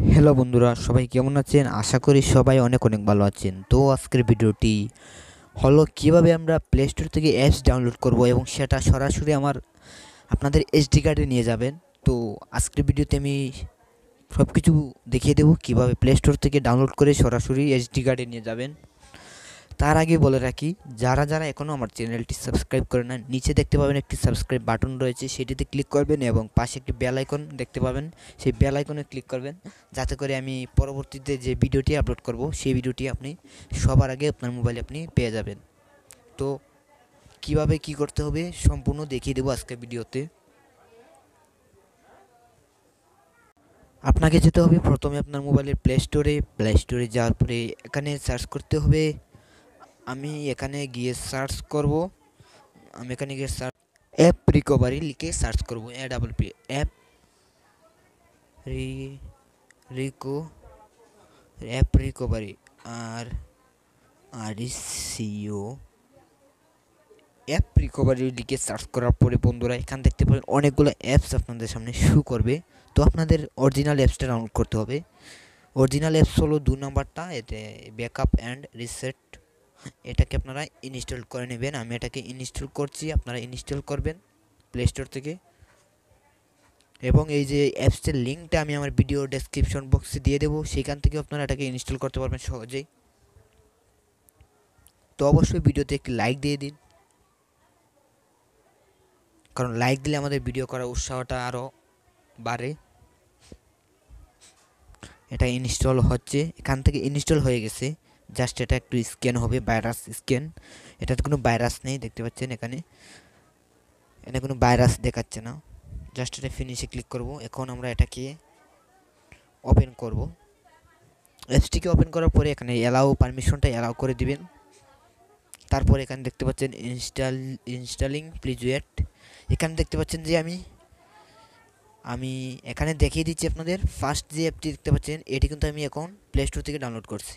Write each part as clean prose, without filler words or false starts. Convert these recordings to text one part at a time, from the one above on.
Hello বন্ধুরা, সবাই কেমন আছেন? আশা করি সবাই অনেক অনেক ভালো আছেন। তো আজকের ভিডিওটি হলো কিভাবে আমরা প্লে স্টোর থেকে অ্যাপস ডাউনলোড করব এবং সেটা সরাসরি আপনাদের এসডি কার্ডে নিয়ে যাবেন। তো আজকের ভিডিওতে আমি সব কিছু দেখিয়ে দেবো কিভাবে প্লে স্টোর থেকে ডাউনলোড করে সরাসরি এসডি কার্ডে নিয়ে যাবেন। তার আগে বলে রাখি, যারা যারা এখনও আমার চ্যানেলটি সাবস্ক্রাইব করে না, নিচে দেখতে পাবেন একটি সাবস্ক্রাইব বাটন রয়েছে, সেটিতে ক্লিক করবেন এবং পাশে একটি বেল আইকন দেখতে পাবেন, সেই বেল আইকনে ক্লিক করবেন, যাতে করে আমি পরবর্তীতে যে ভিডিওটি আপলোড করব সেই ভিডিওটি আপনি সবার আগে আপনার মোবাইলে আপনি পেয়ে যাবেন। তো কিভাবে কি করতে হবে সম্পূর্ণ দেখিয়ে দেবো আজকের ভিডিওতে। আপনাকে যেতে হবে প্রথমে আপনার মোবাইলের প্লে স্টোরে যাওয়ার পরে এখানে সার্চ করতে হবে। আমি এখানে গিয়ে সার্চ করব। আমি এখানে গিয়ে অ্যাপ রিকভারি লিখে সার্চ করব, APP অ্যাপ রি রিকো অ্যাপ রিকভারি আর আর সিও অ্যাপ রিকভারি লিখে সার্চ করার পরে বন্ধুরা এখানে দেখতে পাবেন অনেকগুলো অ্যাপস আপনাদের সামনে শো করবে। তো আপনাদের অরিজিনাল অ্যাপসটা ডাউনলোড করতে হবে। অরিজিনাল অ্যাপস হলো 2 নাম্বারটা, এতে ব্যাকআপ অ্যান্ড রিসেট। এটাকে আপনারা ইনস্টল করে নেবেন। আমি এটাকে ইনস্টল করছি, আপনারা ইনস্টল করবেন প্লে স্টোর থেকে। এবং এই যে অ্যাপসের লিঙ্কটা আমি আমার ভিডিও ডেসক্রিপশন বক্সে দিয়ে দেবো, সেখান থেকে আপনারা এটাকে ইনস্টল করতে পারবেন সহজেই। তো অবশ্যই ভিডিওতে একটি লাইক দিয়ে দিন, কারণ লাইক দিলে আমাদের ভিডিও করার উৎসাহটা আরও বাড়ে। এটা ইনস্টল হচ্ছে, এখান থেকে ইনস্টল হয়ে গেছে। জাস্ট এটা একটু স্ক্যান হবে, ভাইরাস স্ক্যান। এটাতে কোনো ভাইরাস নেই, দেখতে পাচ্ছেন এখানে কোনো ভাইরাস দেখাচ্ছে না। জাস্ট এটা ফিনিশে ক্লিক করব। এখন আমরা এটাকে ওপেন করব। অ্যাপসটিকে ওপেন করার পরে এখানে পারমিশনটা অ্যালাউ করে দিবেন। তারপর এখানে দেখতে পাচ্ছেন ইনস্টলিং প্লিজ ওয়েট। এখানে দেখতে পাচ্ছেন যে আমি এখানে দেখিয়ে দিচ্ছি আপনাদের। ফার্স্ট যে অ্যাপটি দেখতে পাচ্ছেন এটি কিন্তু আমি এখন প্লে স্টোর থেকে ডাউনলোড করছি।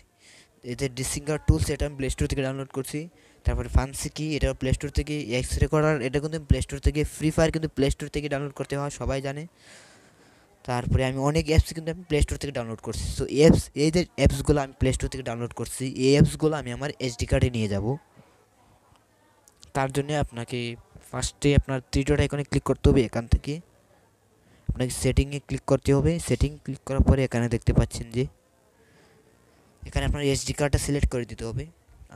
এতে ডিসিঙ্গার টুলস, এটা আমি প্লে স্টোর থেকে ডাউনলোড করছি। তারপরে ফান্সি কি, এটা প্লে স্টোর থেকে। এক্স রেকর্ডার, এটা কিন্তু প্লে স্টোর থেকে। ফ্রি ফায়ার কিন্তু প্লে স্টোর থেকে ডাউনলোড করতে হয়, সবাই জানে। তারপরে আমি অনেক অ্যাপস কিন্তু আমি প্লে স্টোর থেকে ডাউনলোড করছি। সো এই যে অ্যাপসগুলো আমি প্লে স্টোর থেকে ডাউনলোড করছি, এই অ্যাপসগুলো আমি আমার এসডি কার্ডে নিয়ে যাব। তার জন্য আপনাকে ফার্স্টে আপনার থ্রি ডট আইকনে ক্লিক করতে হবে। এখান থেকে আপনাকে সেটিংয়ে ক্লিক করতে হবে। সেটিং ক্লিক করার পরে এখানে দেখতে পাচ্ছেন যে এখানে আপনার এসডি কার্ডটা সিলেক্ট করে দিতে হবে।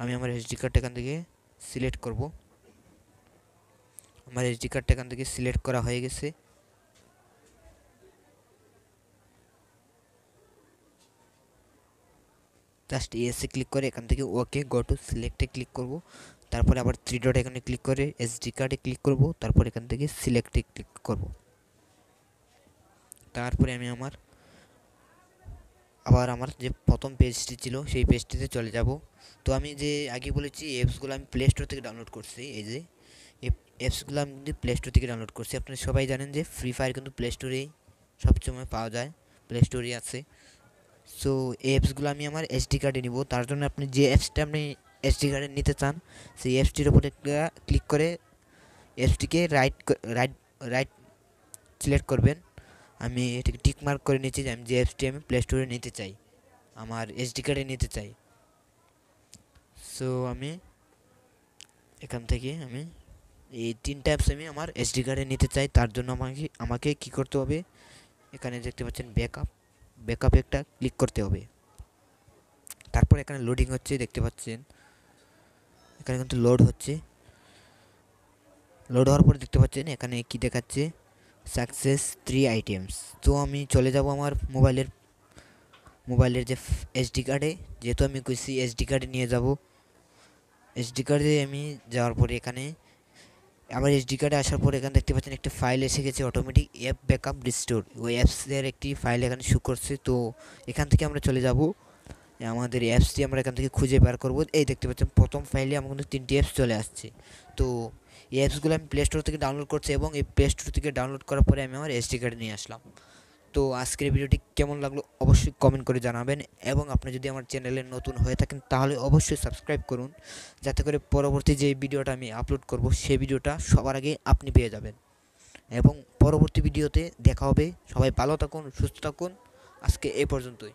আমি আমার এসডি কার্ডটা এখান থেকে সিলেক্ট করব। আমার এসডি কার্ডটা এখান থেকে সিলেক্ট করা হয়ে গেছে। জাস্ট এসে ক্লিক করে এখান থেকে ওকে গো টু সিলেক্টে ক্লিক করব। তারপরে আবার থ্রি ডট এখানে ক্লিক করে এসডি কার্ডে ক্লিক করব। তারপর এখান থেকে সিলেক্টে ক্লিক করব। তারপরে আমি আবার আমার যে প্রথম পেজটি ছিল সেই পেজটিতে চলে যাব। তো আমি যে আগে বলেছি অ্যাপসগুলো আমি প্লে স্টোর থেকে ডাউনলোড করছি। এই যে অ্যাপসগুলো আমি কিন্তু প্লে স্টোর থেকে ডাউনলোড করছি। আপনারা সবাই জানেন যে ফ্রি ফায়ার কিন্তু প্লে স্টোরেই সবসময় পাওয়া যায়, প্লে স্টোরেই আছে। সো এই অ্যাপসগুলো আমি আমার এসডি কার্ডে নিব। তার জন্য আপনি যে অ্যাপসটা আপনি এসডি কার্ডে নিতে চান সেই অ্যাপসটির উপরে ক্লিক করে অ্যাপসটিকে রাইট রাইট সিলেক্ট করবেন। আমি এটাকে টিক মার্ক করে নিচ্ছি যে আমি যে অ্যাপসটি আমি প্লে স্টোরে নিতে চাই, আমার এসডি কার্ডে নিতে চাই। সো আমি এখান থেকে আমি এই তিনটা অ্যাপস আমি আমার এসডি কার্ডে নিতে চাই। তার জন্য আমাকে কী করতে হবে, এখানে দেখতে পাচ্ছেন ব্যাকআপে একটা ক্লিক করতে হবে। তারপর এখানে লোডিং হচ্ছে, দেখতে পাচ্ছেন এখানে কিন্তু লোড হচ্ছে। লোড হওয়ার পরে দেখতে পাচ্ছেন এখানে কি দেখাচ্ছে, সাকসেস 3 আইটেমস। তো আমি চলে যাব আমার মোবাইলের যে এসডি কার্ডে, যেহেতু আমি কইছি এসডি কার্ডে নিয়ে যাব। এসডি কার্ডে আমি যাওয়ার পরে এখানে আবার এসডি কার্ডে আসার পরে এখানে দেখতে পাচ্ছেন একটা ফাইল এসে গেছে, অটোমেটিক অ্যাপ ব্যাকআপ রিস্টোর। ওই অ্যাপসের একটি ফাইল এখানে শো করছে। তো এখান থেকে আমরা চলে যাব, আমাদের অ্যাপসটি আমরা এখান থেকে খুঁজে বের করব। এই দেখতে পাচ্ছেন প্রথম ফাইলে আমার কিন্তু 3টি অ্যাপস চলে আসছে। তো এই অ্যাপসগুলো আমি প্লে স্টোর থেকে ডাউনলোড করছি এবং এই প্লে স্টোর থেকে ডাউনলোড করার পরে আমি আমার এসডি কার্ডে নিয়ে আসলাম। তো আজকের ভিডিওটি কেমন লাগলো অবশ্যই কমেন্ট করে জানাবেন, এবং আপনি যদি আমার চ্যানেলে নতুন হয়ে থাকেন তাহলে অবশ্যই সাবস্ক্রাইব করুন, যাতে করে পরবর্তী যে ভিডিওটা আমি আপলোড করব সেই ভিডিওটা সবার আগে আপনি পেয়ে যাবেন। এবং পরবর্তী ভিডিওতে দেখা হবে। সবাই ভালো থাকুন, সুস্থ থাকুন, আজকে এ পর্যন্তই।